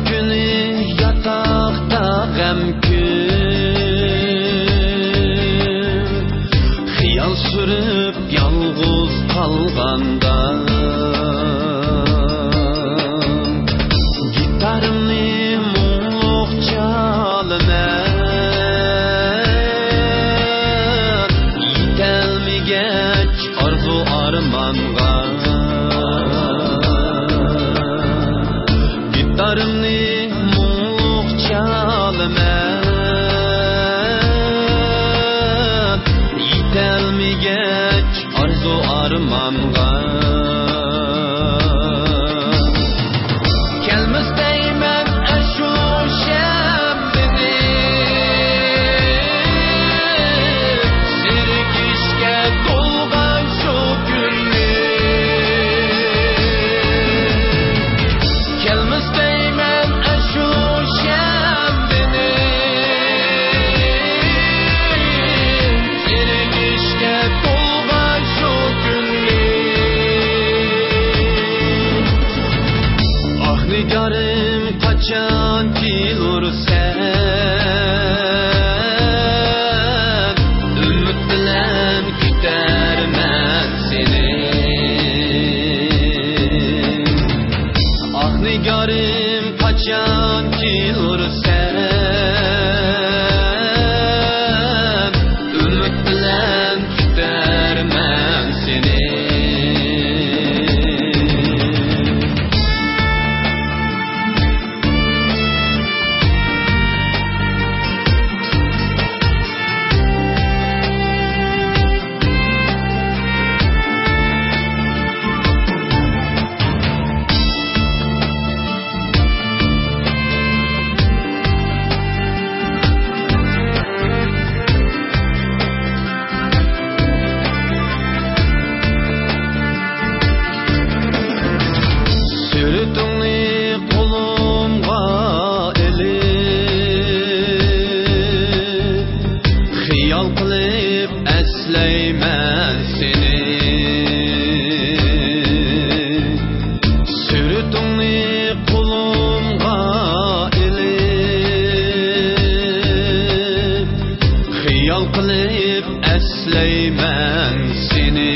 günü yatakta gemkün, xiyal sürüp yalğız kalganda gitarımni muğluq çalıman, yitelmigech arzu armanga. Gitarımni muğluq çalıman, yitelmigech arzu armanga. Kelmesteymen aşu şembini, sirkişke dolgan şu günni. Kelmesteymen aşu şembini, sirkişke dolgan şu günni. Ah nigarım kaçan kilur sen, ümit bilen kütermen seni. Ah nigarım kaçan kilur sen, ümit bilen kütermen seni. Sürtüngni kolumga elip, xiyal qilib eslayman seni. Sürtüngni kolumga elip, xiyal qilib eslayman seni.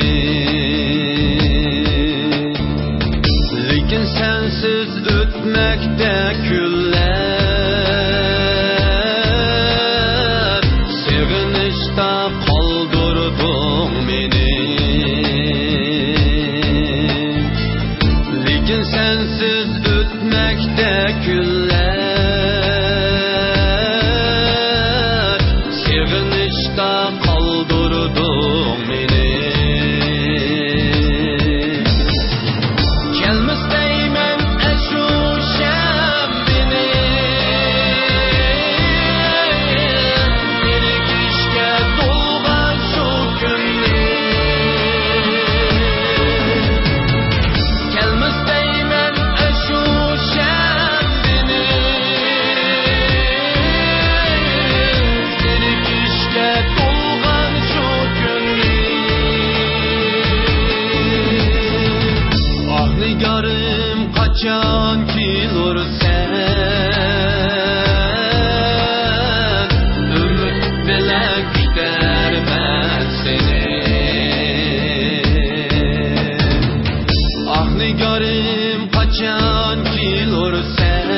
Lekin sensiz ötmekte küller, sevinişte kaldırdın beni. Lekin sensiz ötmekte küller, sevinişte kaldırdın beni. Kelmesteymen aşu şembini, sirkişke dolgan şu günni. Kelmesteymen aşu şembini, sirkişke dolgan şu günni. Ah nigarım kaçan kilur sen, ümit bilen kütermen seni. Ah nigarım kaçan kilur sen,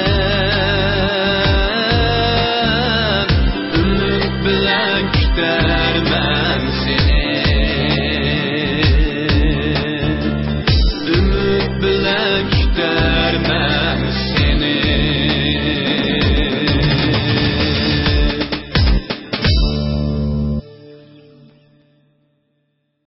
ümit bilen kütermen seni.